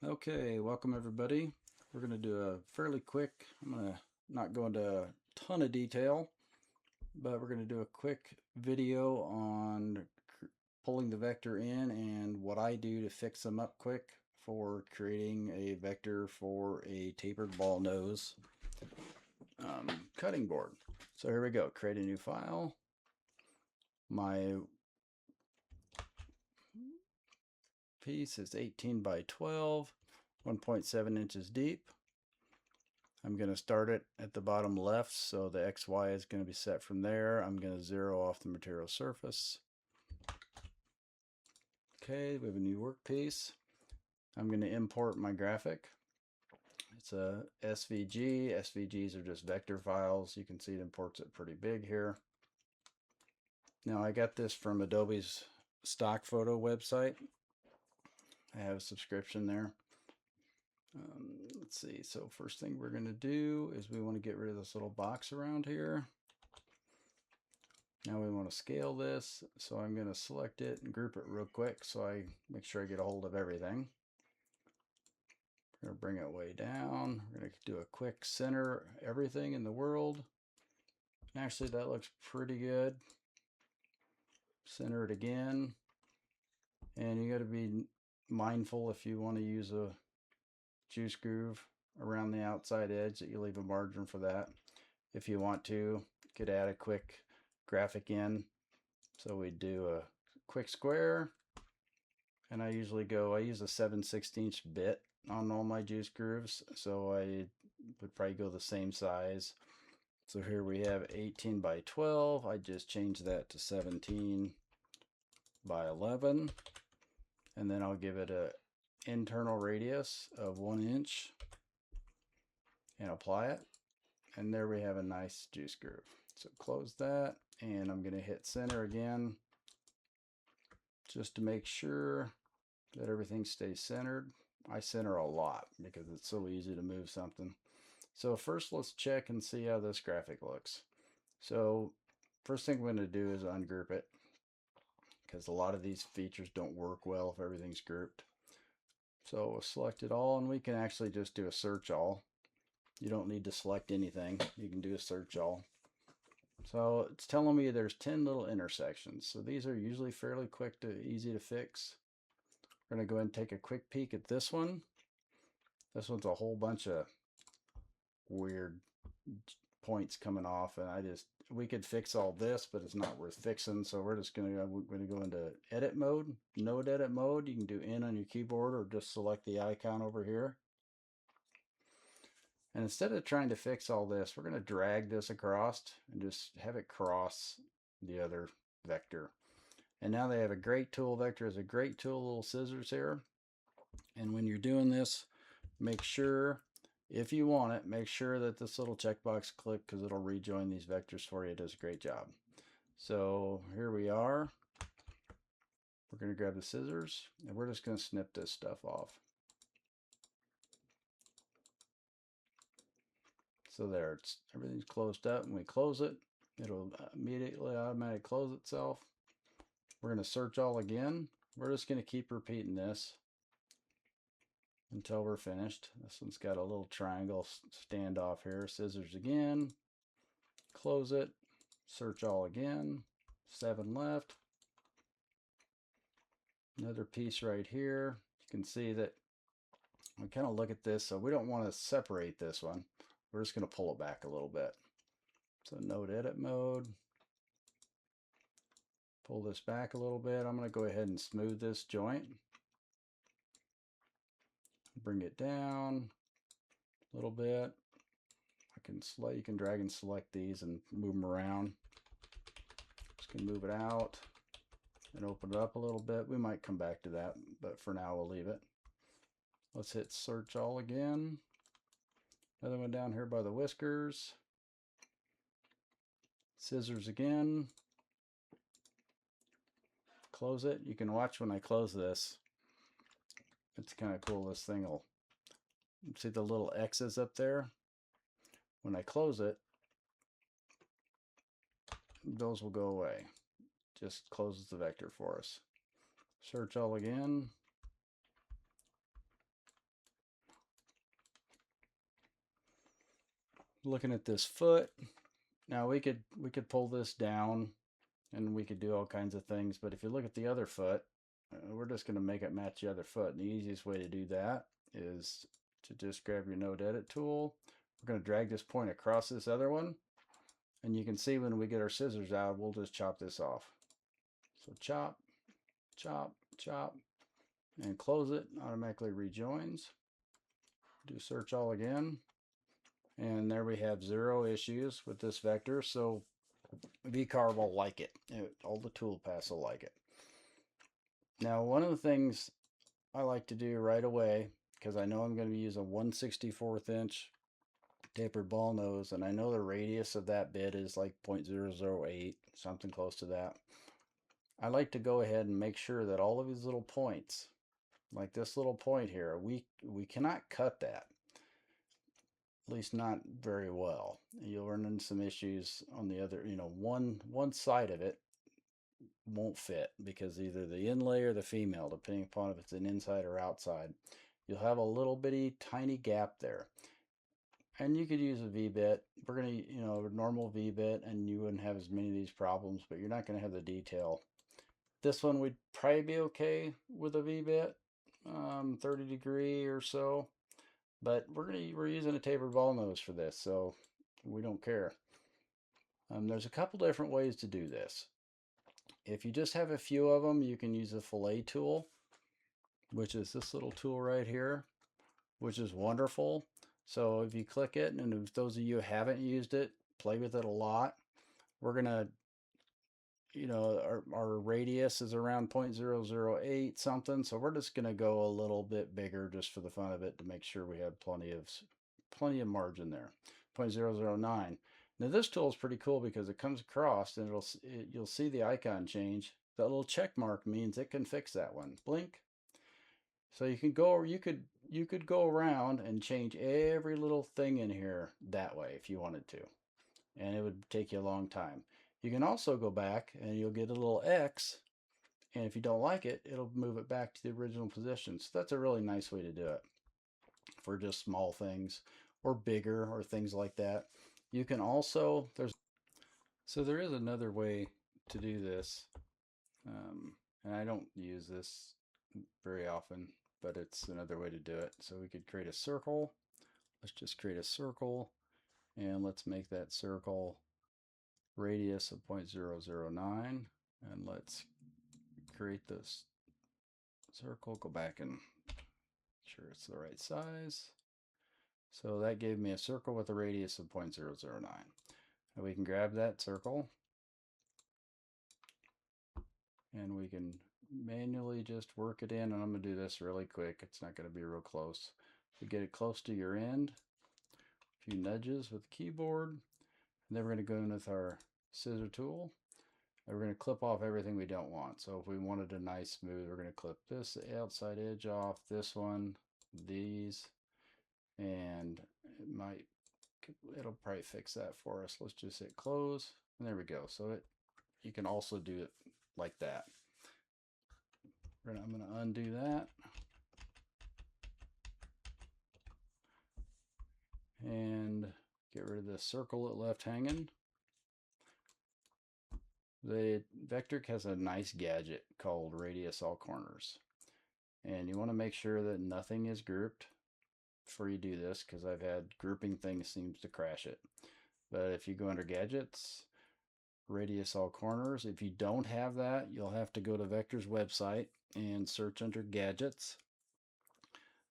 Okay, welcome everybody. We're going to do a fairly quick, I'm going to not go into a ton of detail, but we're going to do a quick video on pulling the vector in and what I do to fix them up quick for creating a vector for a tapered ball nose cutting board. So here we go, create a new file. My piece is 18 by 12, 1.7 inches deep. I'm going to start it at the bottom left, so the XY is going to be set from there. I'm going to zero off the material surface. Okay, we have a new workpiece. I'm going to import my graphic. It's a SVG. SVGs are just vector files. You can see it imports it pretty big here. Now I got this from Adobe's stock photo website. I have a subscription there. Let's see, so first thing we're going to do is we want to get rid of this little box around here. Now we want to scale this, so I'm going to select it and group it real quick so I make sure I get a hold of everything. We're going to bring it way down. We're going to do a quick center everything in the world. Actually, that looks pretty good. Center it again. And you got to be mindful if you want to use a juice groove around the outside edge that you leave a margin for that. If you want to, you could add a quick graphic in. So we do a quick square, and I use a 7/16 bit on all my juice grooves, so I would probably go the same size. So here we have 18 by 12. I just changed that to 17 by 11, and then I'll give it a internal radius of 1 inch and apply it. And there we have a nice juice groove. So close that, and I'm going to hit center again just to make sure that everything stays centered. I center a lot because it's so easy to move something. So first let's check and see how this graphic looks. So first thing we're going to do is ungroup it, because a lot of these features don't work well if everything's grouped. So we'll select it all, and we can actually just do a search all. You don't need to select anything. You can do a search all. So it's telling me there's 10 little intersections. So these are usually fairly quick to easy to fix. We're going to go ahead and take a quick peek at this one. This one's a whole bunch of weird points coming off, and we could fix all this, but it's not worth fixing. So we're going to go into edit mode, node edit mode. You can do N on your keyboard or just select the icon over here. And instead of trying to fix all this, we're going to drag this across and just have it cross the other vector. And now they have a great tool. Vector is a great tool, little scissors here. And when you're doing this, make sure, if you want it, make sure that this little checkbox click, because it'll rejoin these vectors for you. It does a great job. So here we are. We're going to grab the scissors, and we're just going to snip this stuff off. So there, everything's closed up. When we close it, it'll immediately automatically close itself. We're going to search all again. We're just going to keep repeating this until we're finished. This one's got a little triangle standoff here. Scissors again, close it, search all again, 7 left. Another piece right here. You can see that we kind of look at this, so we don't want to separate this one. We're just going to pull it back a little bit. So node edit mode. Pull this back a little bit. I'm going to go ahead and smooth this joint. Bring it down a little bit. You can drag and select these and move them around. Just going to move it out and open it up a little bit. We might come back to that, but for now we'll leave it. Let's hit search all again. Another one down here by the whiskers. Scissors again. Close it. You can watch when I close this. It's kind of cool. This thing will, see the little X's up there? When I close it, those will go away. Just closes the vector for us. Search all again. looking at this foot. Now we could pull this down and we could do all kinds of things, but if you look at the other foot, we're just going to make it match the other foot. And the easiest way to do that is to just grab your node edit tool. We're going to drag this point across this other one, and you can see when we get our scissors out, we'll just chop this off. So chop, chop, chop, and close it. Automatically rejoins. Do search all again, and there we have 0 issues with this vector. So vcarve will like it. All the toolpaths will like it. Now, one of the things I like to do right away, because I know I'm going to use a 1/64 inch tapered ball nose, and I know the radius of that bit is like 0.008, something close to that. I like to go ahead and make sure that all of these little points, like this little point here, we cannot cut that, at least not very well. You'll run into some issues on the other, one side of it won't fit because either the inlay or the female, depending upon if it's an inside or outside, you'll have a little bitty tiny gap there. And you could use a V-bit. We're going to, a normal V-bit, and you wouldn't have as many of these problems, but you're not going to have the detail. This one would probably be okay with a V-bit, 30 degree or so, but we're using a tapered ball nose for this, so we don't care. There's a couple different ways to do this. If you just have a few of them, you can use a fillet tool, which is this little tool right here, which is wonderful. So if you click it, and if those of you haven't used it, play with it a lot. We're going to, our radius is around 0.008 something. So we're just going to go a little bit bigger just for the fun of it to make sure we have plenty of margin there. 0.009. Now this tool is pretty cool because it comes across and you'll see the icon change. That little check mark means it can fix that one. Blink. So you could go around and change every little thing in here that way if you wanted to, and it would take you a long time. You can also go back and you'll get a little X, and if you don't like it, it'll move it back to the original position. So that's a really nice way to do it for just small things or bigger or things like that. You can also, there is another way to do this, and I don't use this very often, but it's another way to do it. So we could create a circle. Let's just create a circle, and let's make that circle radius of 0.009, and let's create this circle. Go back and make sure it's the right size. So that gave me a circle with a radius of 0.009. And we can grab that circle, and we can manually just work it in, and I'm going to do this really quick. It's not going to be real close. To get it close to your end, a few nudges with the keyboard, and then we're going to go in with our scissor tool, and we're going to clip off everything we don't want. So if we wanted a nice smooth, we're going to clip this outside edge off, this one, these, and it'll probably fix that for us. Let's just hit close, and there we go. So you can also do it like that. I'm going to undo that. And get rid of the circle it left hanging. The Vectric has a nice gadget called Radius All Corners. And you want to make sure that nothing is grouped before you do this, because I've had grouping things seems to crash it. But if you go under Gadgets, Radius All Corners, if you don't have that, you'll have to go to Vector's website and search under Gadgets.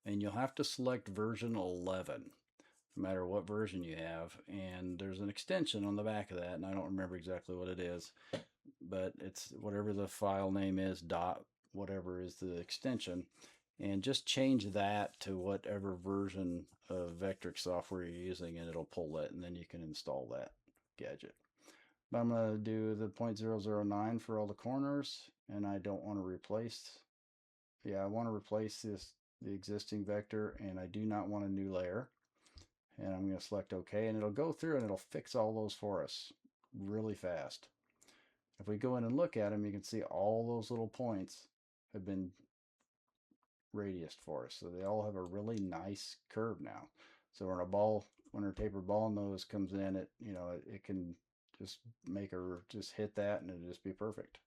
And you'll have to select version 11. No matter what version you have, and there's an extension on the back of that, and I don't remember exactly what it is, but it's whatever the file name is, whatever is the extension, and just change that to whatever version of Vectric software you're using, and it'll pull it, and then you can install that gadget. But I'm going to do the 0.009 for all the corners, and I don't want to replace, I want to replace the existing vector, and I do not want a new layer. And I'm going to select OK, and it'll go through and it'll fix all those for us really fast. If we go in and look at them, you can see all those little points have been radiused for us. So they all have a really nice curve now. So we're in a ball when our taper ball nose comes in, it can just make her just hit that and it'll just be perfect.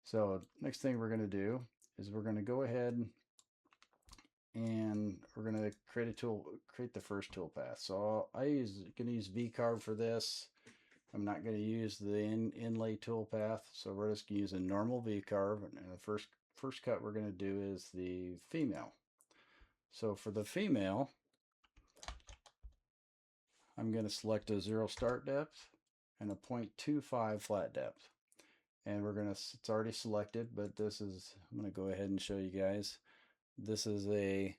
So next thing we're going to do is we're going to go ahead and we're going to create the first toolpath. So I'm going to use V-carve for this. I'm not going to use the inlay toolpath, so we're just going to use a normal V-carve, and the first cut we're going to do is the female. So for the female, I'm going to select a 0 start depth and a 0.25 flat depth. And it's already selected, but I'm going to go ahead and show you guys. This is a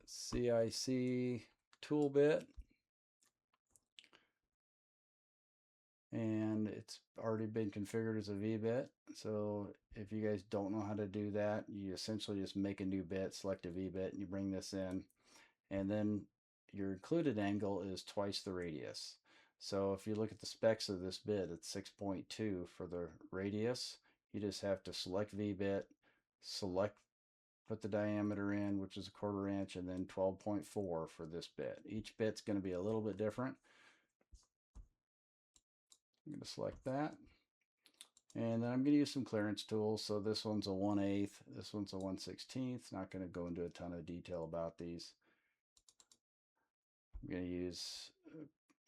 CIC tool bit, and it's already been configured as a V-bit. So if you guys don't know how to do that, you essentially just make a new bit, select a V-bit, and you bring this in. And then your included angle is twice the radius. So if you look at the specs of this bit, it's 6.2 for the radius. You just have to select V-bit, put the diameter in, which is 1/4 inch, and then 12.4 for this bit. Each bit's going to be a little bit different. I'm going to select that. And then I'm going to use some clearance tools. So this one's a 1/8, this one's a 1/16. Not going to go into a ton of detail about these.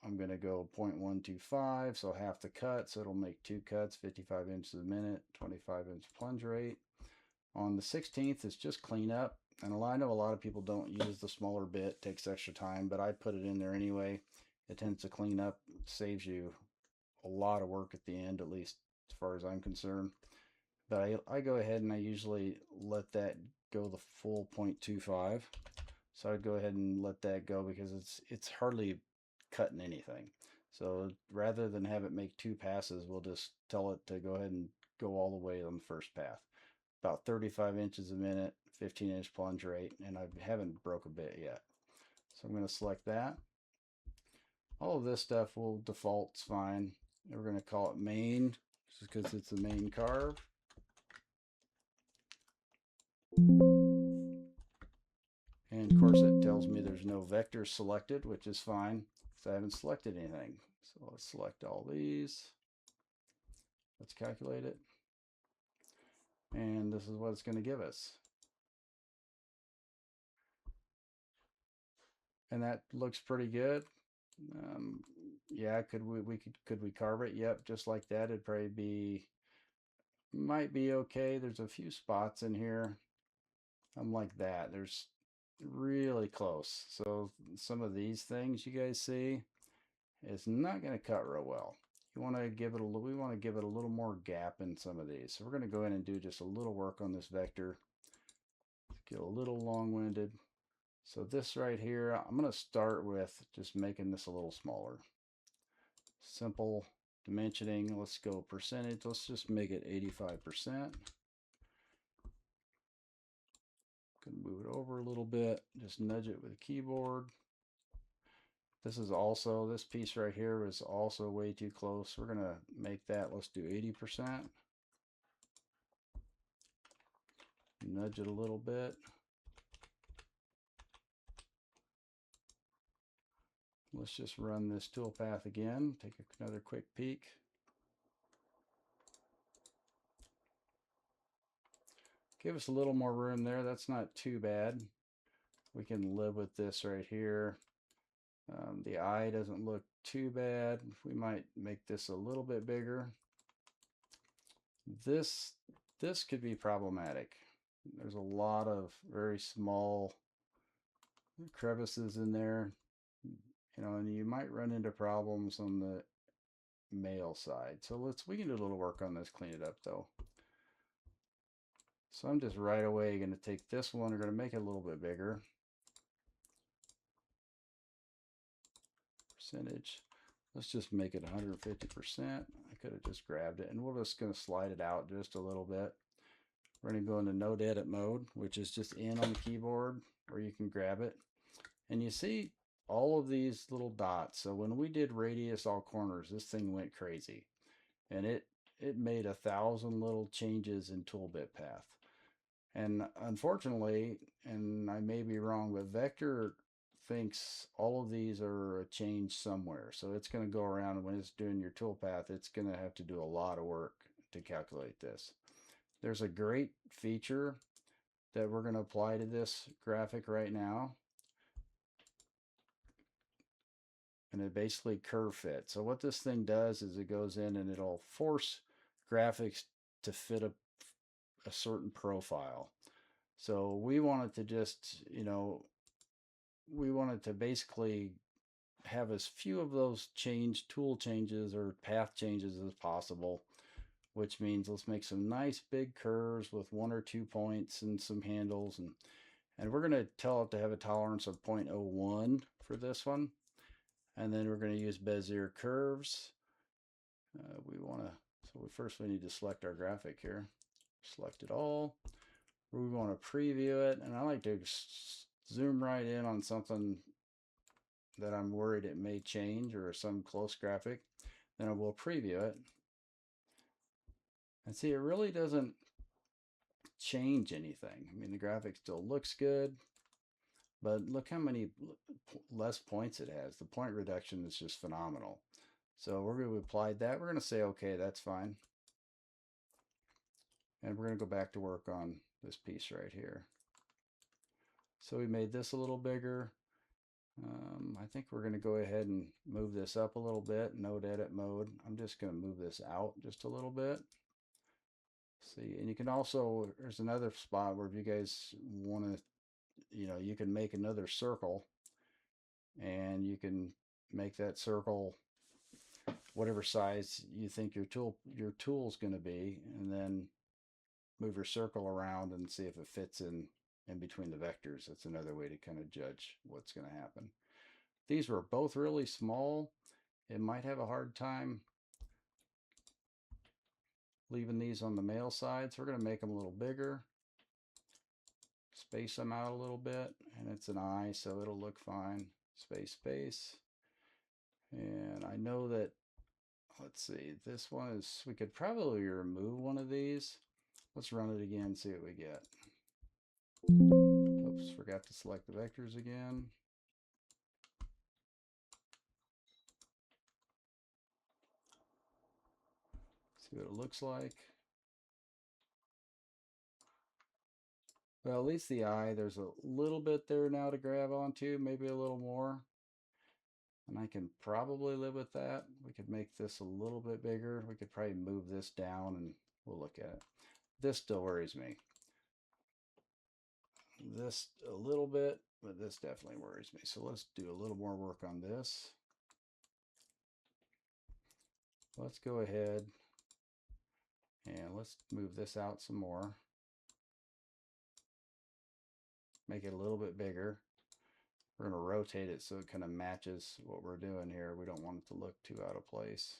I'm going to go 0.125, so half the cut, so it'll make 2 cuts, 55 inches a minute, 25-inch plunge rate. On the 16th, it's just clean up. And I know a lot of people don't use the smaller bit, it takes extra time, but I put it in there anyway. It tends to clean up, saves you a lot of work at the end, at least as far as I'm concerned. But I go ahead and I usually let that go the full 0.25. So I'd go ahead and let that go because it's hardly cutting anything. So rather than have it make 2 passes, we'll just tell it to go ahead and go all the way on the first path. About 35 inches a minute, 15-inch plunge rate, and I haven't broke a bit yet. So I'm going to select that. All of this stuff will default fine. And we're going to call it main, just because it's the main carve. And of course it tells me there's no vectors selected, which is fine because I haven't selected anything. So let's select all these. Let's calculate it. And this is what it's going to give us. And that looks pretty good. Yeah, could we carve it? Yep, just like that. It'd probably might be okay. There's a few spots in here. I'm like that. There's really close. So some of these things you guys see, it's not going to cut real well. We want to give it a little more gap in some of these. So we're going to go in and do just a little work on this vector. Get a little long-winded. So this right here, I'm going to start with just making this a little smaller. Simple dimensioning. Let's go percentage. Let's just make it 85%. Can move it over a little bit. Just nudge it with the keyboard. This piece right here is also way too close. We're gonna make that, let's do 80%. Nudge it a little bit. Let's just run this toolpath again. Take another quick peek. Give us a little more room there. That's not too bad. We can live with this right here. The eye doesn't look too bad. We might make this a little bit bigger. This could be problematic. There's a lot of very small crevices in there, and you might run into problems on the male side. So we can do a little work on this, clean it up though. So I'm just right away going to take this one. We're going to make it a little bit bigger. Percentage. Let's just make it 150%. I could have just grabbed it, and we're just going to slide it out just a little bit. We're going to go into node edit mode, which is just in on the keyboard where you can grab it. And you see all of these little dots. So when we did radius all corners, this thing went crazy. And it made 1,000 little changes in tool bit path. And unfortunately, and I may be wrong, but Vector thinks all of these are a change somewhere. So it's going to go around, and when it's doing your toolpath, it's going to have to do a lot of work to calculate this. There's a great feature that we're going to apply to this graphic right now. And it basically curve fit. So what this thing does is it goes in and it'll force graphics to fit a certain profile. So we want it to just, we want it to basically have as few of those tool changes or path changes as possible, which means let's make some nice big curves with 1 or 2 points and some handles. And we're going to tell it to have a tolerance of 0.01 for this one. And then we're going to use Bezier curves. First we need to select our graphic here. Select it all. We want to preview it, and I like to zoom right in on something that I'm worried it may change or some close graphic. Then I will preview it. And see, it really doesn't change anything. I mean, the graphic still looks good, but look how many less points it has. The point reduction is just phenomenal. So we're going to apply that. We're going to say, okay, that's fine. And we're going to go back to work on this piece right here. So we made this a little bigger. I think we're going to go ahead and move this up a little bit. Node edit mode. I'm just going to move this out just a little bit. See, and you can also, there's another spot where if you guys want to, you can make another circle, and you can make that circle whatever size you think your tool's going to be, and then move your circle around and see if it fits in between the vectors. That's another way to kind of judge what's going to happen. These were both really small. It might have a hard time leaving these on the male side, so we're going to make them a little bigger, space them out a little bit, and it's an eye, so it'll look fine. Space. And I know that, let's see, this one is, we could probably remove one of these. Let's run it again, see what we get. Oops, forgot to select the vectors again. See what it looks like. Well, at least the eye, there's a little bit there now to grab onto, maybe a little more. And I can probably live with that. We could make this a little bit bigger. We could probably move this down and we'll look at it. This still worries me. This a little bit, but this definitely worries me. So let's do a little more work on this. Let's go ahead and let's move this out some more. Make it a little bit bigger. We're going to rotate it so it kind of matches what we're doing here. We don't want it to look too out of place.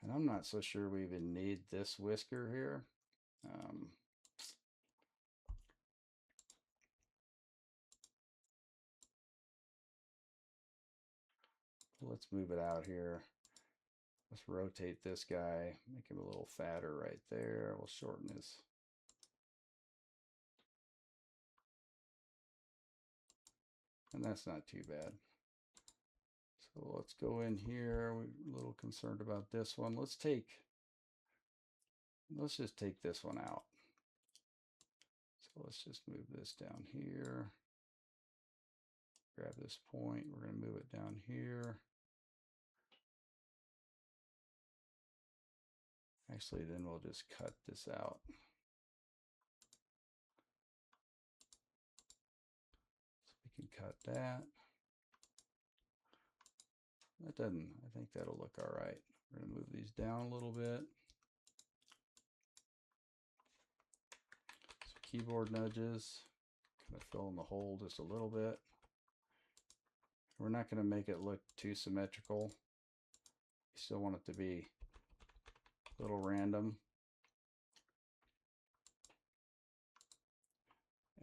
And I'm not so sure we even need this whisker here. Let's move it out here. Let's rotate this guy, make him a little fatter right there. We'll shorten his. And that's not too bad. So let's go in here. We're a little concerned about this one. Let's just take this one out. So let's just move this down here. Grab this point. We're going to move it down here. Actually, then we'll just cut this out. So we can cut that. That doesn't, I think that'll look all right. We're going to move these down a little bit. So keyboard nudges, kind of fill in the hole just a little bit. We're not going to make it look too symmetrical. You still want it to be a little random.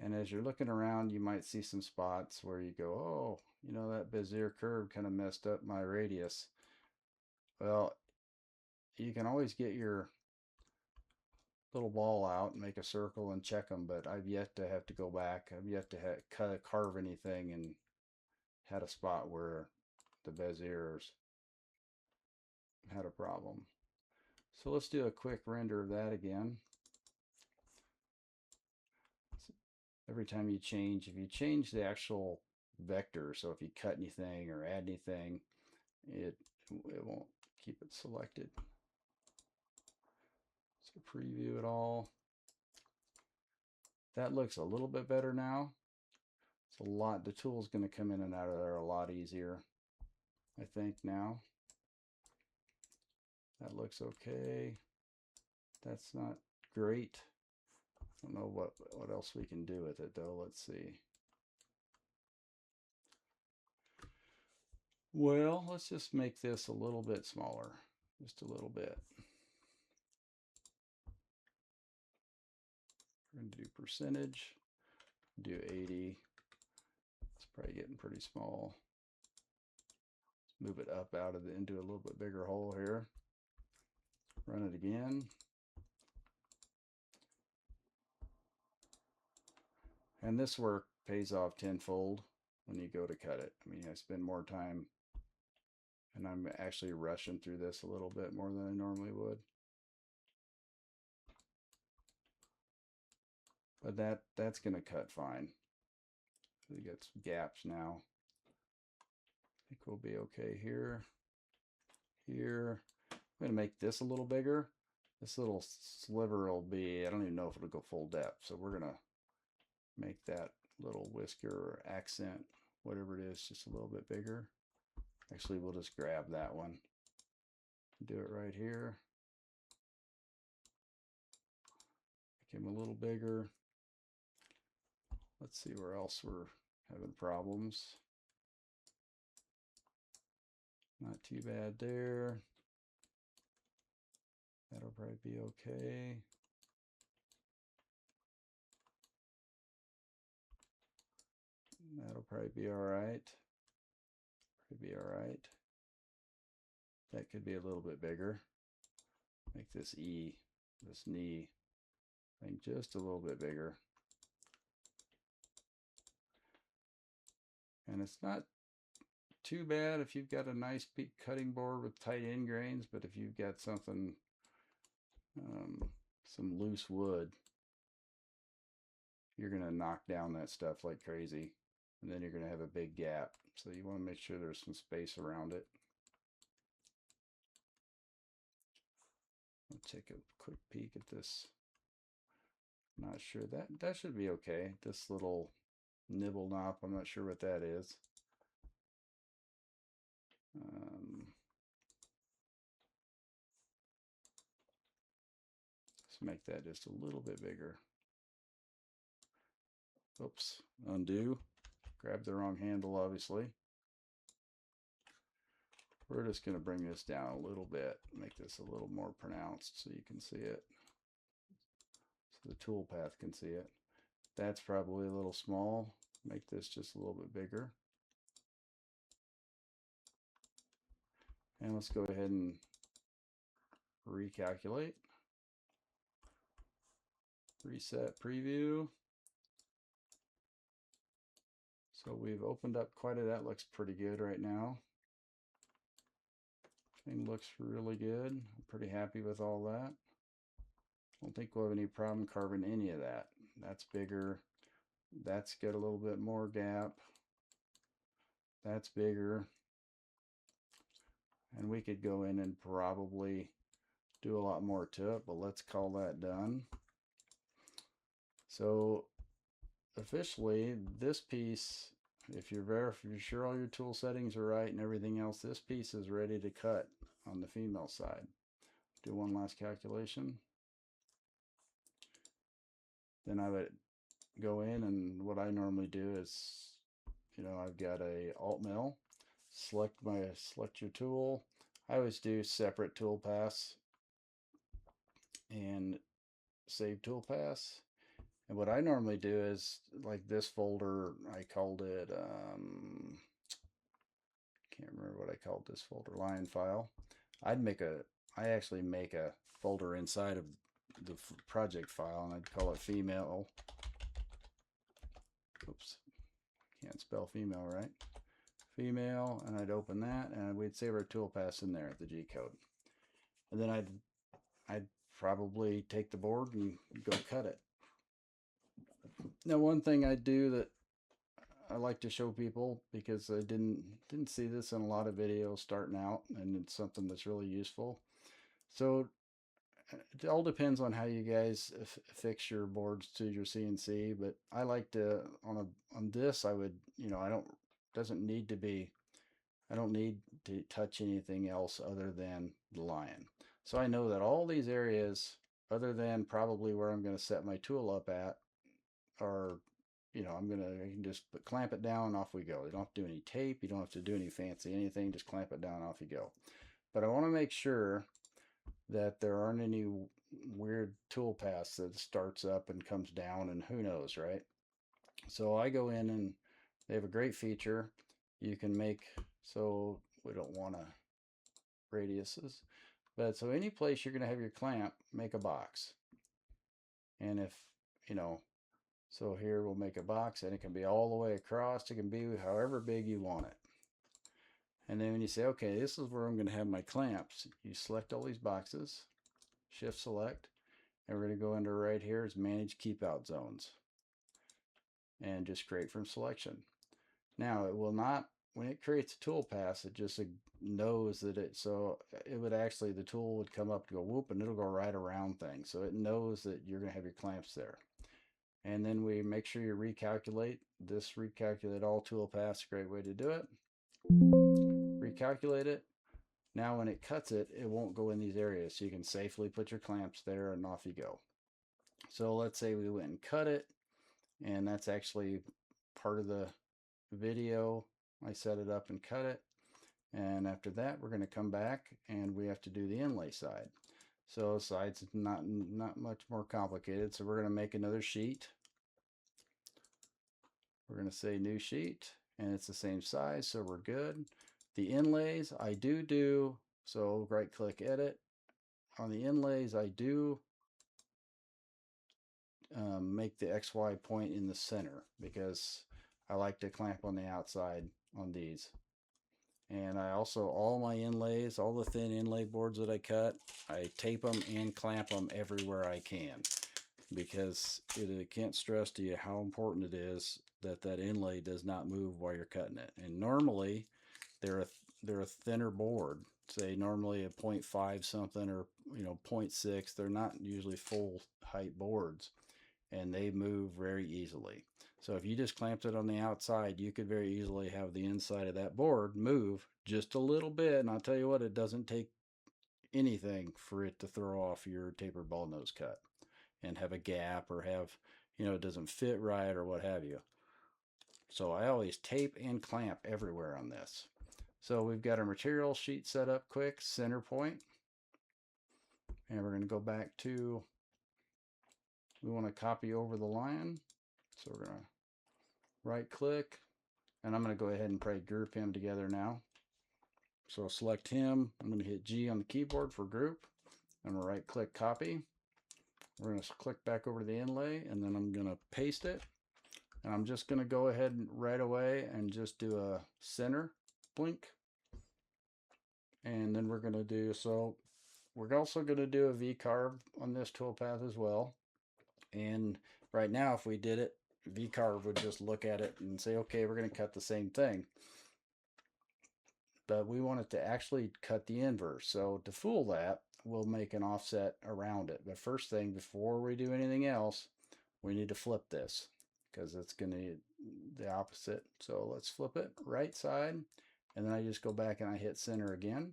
And as you're looking around, you might see some spots where you go, oh, that Bezier curve kind of messed up my radius. Well, you can always get your little ball out and make a circle and check them, but I've yet to have to go back. I've yet to carve anything and had a spot where the Beziers had a problem. So let's do a quick render of that again. Every time you change, if you change the actual vector, so if you cut anything or add anything, it won't keep it selected. So preview it all. That looks a little bit better now. It's a lot, the tool's going to come in and out of there a lot easier, I think now. That looks okay. That's not great. I don't know what else we can do with it though. Let's see. Well, let's just make this a little bit smaller, just a little bit. We're going to do percentage, do 80. It's probably getting pretty small. Let's move it up out of into a little bit bigger hole here. Run it again. And this work pays off tenfold when you go to cut it. I mean, I spend more time, and I'm actually rushing through this a little bit more than I normally would. But that's going to cut fine. We got some gaps now. I think we'll be okay here. Here. I'm going to make this a little bigger. This little sliver will be, I don't even know if it'll go full depth. So we're going to make that little whisker or accent, whatever it is, just a little bit bigger. Actually, we'll just grab that one. Do it right here. Make him a little bigger. Let's see where else we're having problems. Not too bad there. That'll probably be okay. That'll probably be all right. Probably be all right. That could be a little bit bigger. Make this E, this knee thing just a little bit bigger. And it's not too bad if you've got a nice big cutting board with tight end grains, but if you've got something, some loose wood, you're going to knock down that stuff like crazy, and then you're going to have a big gap. So you want to make sure there's some space around it. I'll take a quick peek at this. Not sure that should be okay. This little nibble knop, I'm not sure what that is. Let's make that just a little bit bigger. Oops, undo. Grab the wrong handle, obviously. We're just going to bring this down a little bit, make this a little more pronounced so you can see it. So the toolpath can see it. That's probably a little small. Make this just a little bit bigger. And let's go ahead and recalculate. Reset preview. So we've opened up quite a, that looks pretty good right now. Thing looks really good. I'm pretty happy with all that. Don't think we'll have any problem carving any of that. That's bigger. That's got a little bit more gap. That's bigger. And we could go in and probably do a lot more to it, but let's call that done. So officially, this piece, if you're sure all your tool settings are right and everything else, this piece is ready to cut on the female side. Do one last calculation. Then I would go in, and what I normally do is, you know, I've got a alt mill, select your tool. I always do separate tool paths and save tool paths. And what I normally do is, like this folder, I called it, can't remember what I called this folder, line file. I actually make a folder inside of the project file, and I'd call it female. Oops, can't spell female right. Female, and I'd open that, and we'd save our toolpaths in there at the G code. And then I'd probably take the board and go cut it. Now, one thing I do that I like to show people, because I didn't see this in a lot of videos starting out, and it's something that's really useful. So it all depends on how you guys fix your boards to your CNC, but I like to on this I would, you know, I don't need to touch anything else other than the line. So I know that all these areas, other than probably where I'm going to set my tool up at, are, you know, I can just clamp it down and off we go. You don't have to do any tape. You don't have to do any fancy anything. Just clamp it down and off you go. But I want to make sure that there aren't any weird tool paths that starts up and comes down and who knows, right? So I go in, and they have a great feature. You can make, so we don't want to radiuses, but so any place you're going to have your clamp, make a box. And if, you know, so here we'll make a box, and it can be all the way across. It can be however big you want it. And then when you say, okay, this is where I'm going to have my clamps, you select all these boxes, shift select, and we're going to go into right here is manage keep out zones, and just create from selection. Now it will not, when it creates a tool pass, it just knows that so it would actually, the tool would come up to go whoop, and it'll go right around things. So it knows that you're going to have your clamps there. And then we make sure you recalculate. This recalculate all tool paths, great way to do it. Recalculate it. Now when it cuts it, it won't go in these areas. So you can safely put your clamps there, and off you go. So let's say we went and cut it, and that's actually part of the video. I set it up and cut it. And after that, we're going to come back, and we have to do the inlay side. So sides not much more complicated. So we're going to make another sheet. We're going to say new sheet, and it's the same size, so we're good. The inlays I do, so right click edit. On the inlays I do make the XY point in the center, because I like to clamp on the outside on these. And I also, all my inlays, all the thin inlay boards that I cut, I tape them and clamp them everywhere I can, because I can't stress to you how important it is that that inlay does not move while you're cutting it. And normally they're a thinner board, say normally a 0.5 something, or 0.6. They're not usually full height boards, and they move very easily. So if you just clamped it on the outside, you could very easily have the inside of that board move just a little bit. And I'll tell you what, it doesn't take anything for it to throw off your tapered ball nose cut and have a gap, or have, it doesn't fit right, or what have you. So I always tape and clamp everywhere on this. So we've got our material sheet set up quick, center point. And we're going to go back to, we want to copy over the line. So we're going to right click, and I'm going to go ahead and probably group him together now. So I'll select him. I'm going to hit G on the keyboard for group. I'm going to right click copy. We're going to click back over to the inlay, and then I'm going to paste it. And I'm just going to go ahead and right away and just do a center blink. And then we're going to do, so we're also going to do a V carve on this toolpath as well. And right now, if we did it, V carve would just look at it and say, okay, we're going to cut the same thing. But we want it to actually cut the inverse. So to fool that, we'll make an offset around it. But first thing, before we do anything else, we need to flip this, because it's going to the opposite. So let's flip it right side, and then I just go back and I hit center again.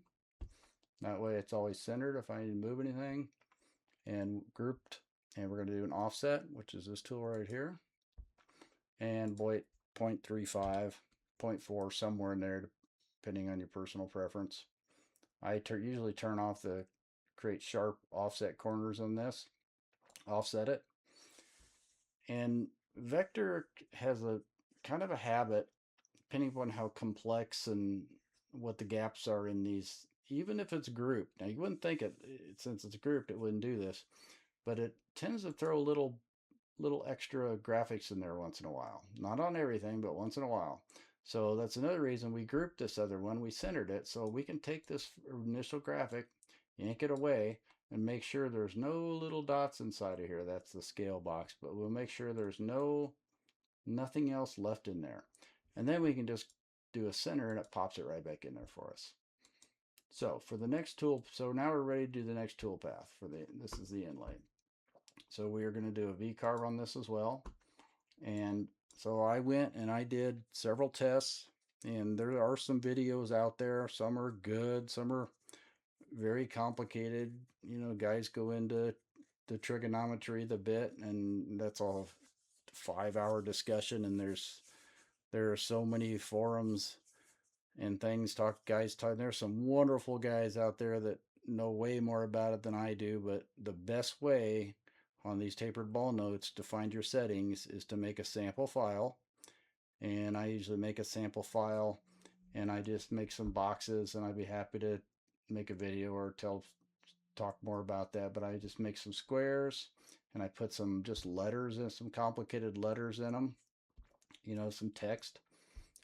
That way it's always centered if I need to move anything, and grouped. And we're going to do an offset, which is this tool right here, and 0.35, 0.4, somewhere in there, depending on your personal preference. I usually turn off the create sharp offset corners on this, offset it. And Vectric has a kind of a habit, depending upon how complex and what the gaps are in these, even if it's grouped. Now you wouldn't think it, since it's grouped, it wouldn't do this. but it tends to throw little extra graphics in there once in a while. Not on everything, but once in a while. So that's another reason we grouped this other one. We centered it so we can take this initial graphic, yank it away, and make sure there's no little dots inside of here. That's the scale box, but we'll make sure there's nothing else left in there. And then we can just do a center and it pops it right back in there for us. So for the next tool, so now we're ready to do the next tool path for this is the inlay. So we are going to do a V-carve on this as well. And so I went and I did several tests, and there are some videos out there. Some are good, some are very complicated. You know, guys go into the trigonometry, the bit, and that's all 5-hour discussion. And there are so many forums and things talking. There's some wonderful guys out there that know way more about it than I do, but the best way on these tapered ball notes to find your settings is to make a sample file. And I usually make a sample file and I just make some boxes, and I'd be happy to make a video or talk more about that. But I just make some squares and I put some just letters and some complicated letters in them, you know, some text.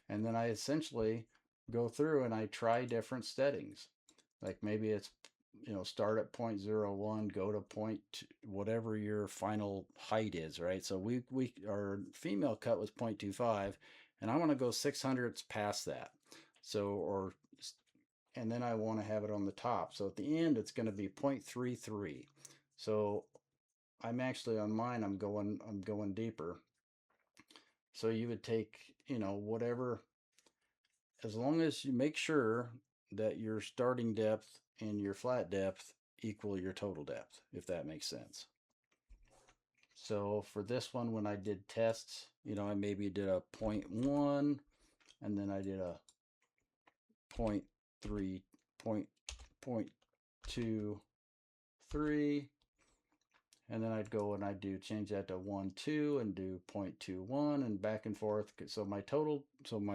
And then I essentially go through and I try different settings. Like maybe it's, you know, start at 0.01, go to whatever your final height is, right? So our female cut was 0.25, and I want to go 600ths past that. So, and then I want to have it on the top. So at the end, it's going to be 0.33. So I'm actually on mine, I'm going deeper. So you would take, you know, whatever, as long as you make sure that your starting depth and your flat depth equal your total depth, if that makes sense. So for this one, when I did tests, you know, I maybe did a 0.1, and then I did a 0.3, 0.23, and then I'd go and I'd change that to 1, 2, and do 0.21 and back and forth. So my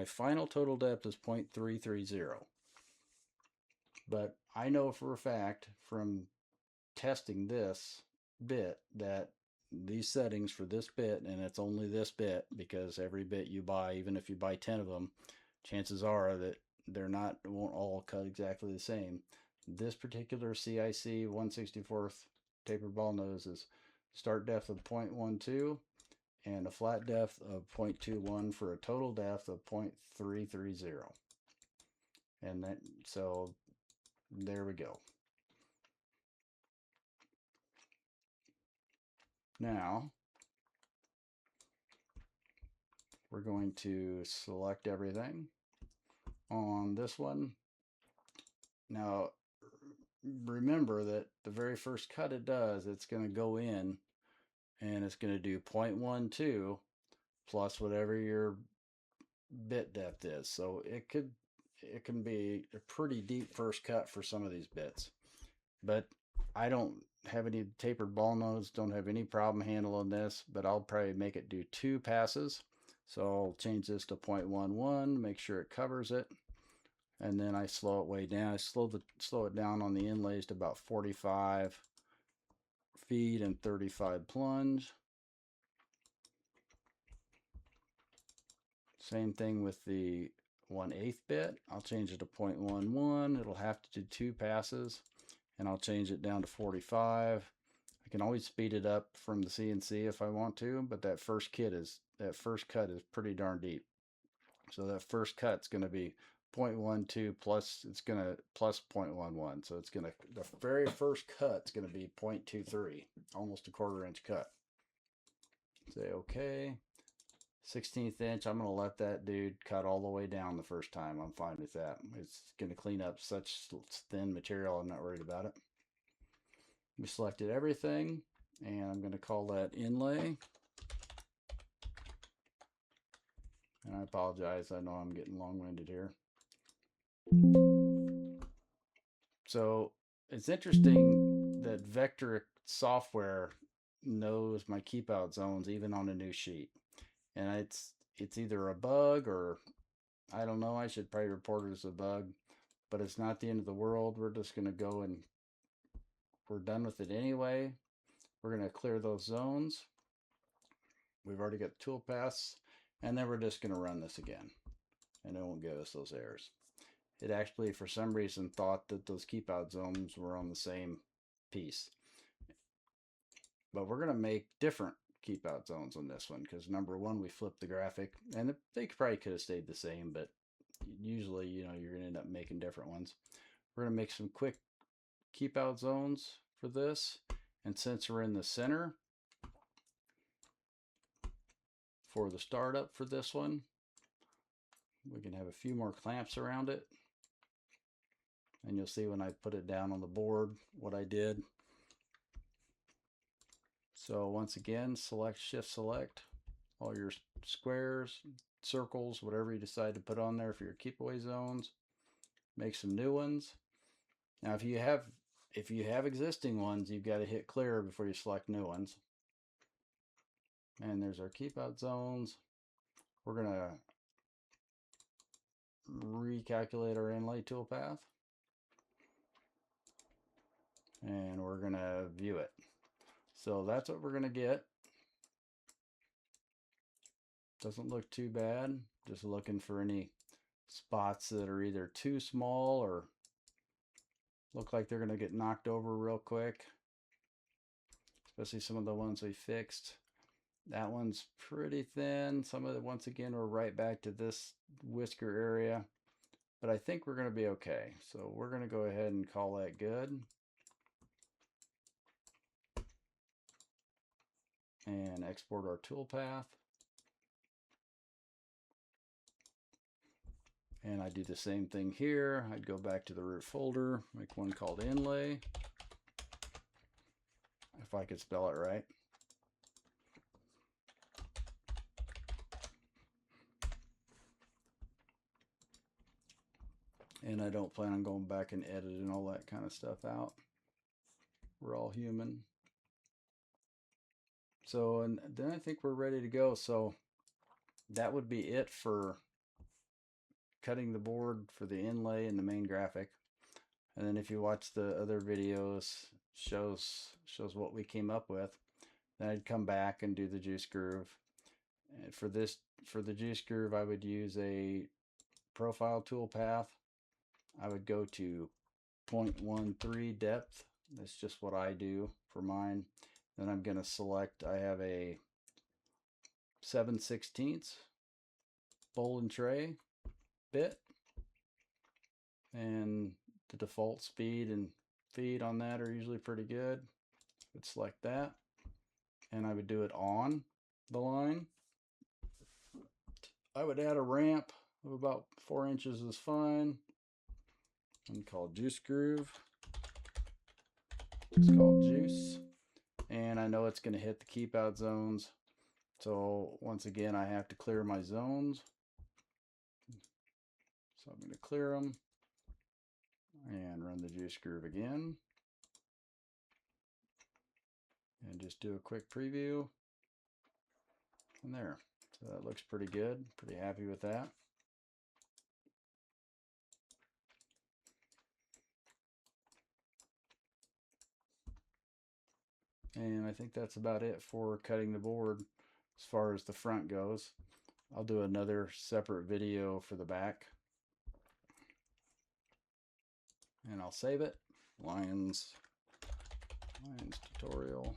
final total depth is 0.330. But I know for a fact from testing this bit that these settings for this bit, and it's only this bit because every bit you buy, even if you buy 10 of them, chances are that won't all cut exactly the same. This particular CIC 1/64th tapered ball nose is start depth of 0.12 and a flat depth of 0.21 for a total depth of 0.330. And so there we go. Now we're going to select everything on this one. Now remember that the very first cut it does, it's going to go in and it's going to do 0.12 plus whatever your bit depth is. So it can be a pretty deep first cut for some of these bits. But I don't have any tapered ball nodes, don't have any problem handling this, but I'll probably make it do 2 passes. So I'll change this to 0.11, make sure it covers it, and then I slow it way down. I slow it down on the inlays to about 45 feet and 35 plunge. Same thing with the 1/8 bit. I'll change it to 0.11. It'll have to do 2 passes, and I'll change it down to 45. I can always speed it up from the CNC if I want to, but that first cut is pretty darn deep. So that first cut's going to be 0.12 plus, it's going to plus 0.11. So the very first cut's going to be 0.23, almost a 1/4 inch cut. Say okay. 16th inch, I'm going to let that dude cut all the way down the first time. I'm fine with that. It's going to clean up such thin material. I'm not worried about it. We selected everything, and I'm going to call that inlay. And I apologize, I know I'm getting long-winded here. So it's interesting that Vectric software knows my keepout zones even on a new sheet. And it's either a bug or I don't know, I should probably report it as a bug, but it's not the end of the world. We're just going to go and we're done with it anyway. We're going to clear those zones. We've already got the tool paths, and then we're just going to run this again, and it won't give us those errors. It actually, for some reason, thought that those keepout zones were on the same piece. But we're going to make different keepout zones on this one because number one, we flipped the graphic, and they probably could have stayed the same, but usually, you know, you're going to end up making different ones. We're going to make some quick keepout zones for this, and since we're in the center for the startup for this one, we can have a few more clamps around it, and you'll see when I put it down on the board what I did. So once again, select, shift select all your squares, circles, whatever you decide to put on there for your keep away zones. Make some new ones. Now if you have existing ones, you've got to hit clear before you select new ones. And there's our keep out zones. We're going to recalculate our inlay toolpath, and we're going to view it. So that's what we're going to get. Doesn't look too bad. Just looking for any spots that are either too small or look like they're going to get knocked over real quick, especially some of the ones we fixed. That one's pretty thin. Some of it, once again, we're right back to this whisker area, but I think we're going to be okay. So we're going to go ahead and call that good. And export our toolpath. And I do the same thing here. I'd go back to the root folder, make one called Inlay, if I could spell it right. And I don't plan on going back and editing all that kind of stuff out. We're all human. So, and then I think we're ready to go. So that would be it for cutting the board for the inlay and the main graphic. And then if you watch the other videos, shows what we came up with. Then I'd come back and do the juice groove. And for the juice groove, I would use a profile toolpath. I would go to 0.13 depth. That's just what I do for mine. Then I'm going to select, I have a 7/16 bowl and tray bit, and the default speed and feed on that are usually pretty good. I'd select that, and I would do it on the line. I would add a ramp of about 4 inches is fine. And called juice groove. It's called juice. And I know it's going to hit the keep out zones. So once again, I have to clear my zones. So I'm going to clear them and run the juice groove again. And just do a quick preview. And there. So that looks pretty good. Pretty happy with that. And I think that's about it for cutting the board as far as the front goes. I'll do another separate video for the back. And I'll save it. Lions tutorial.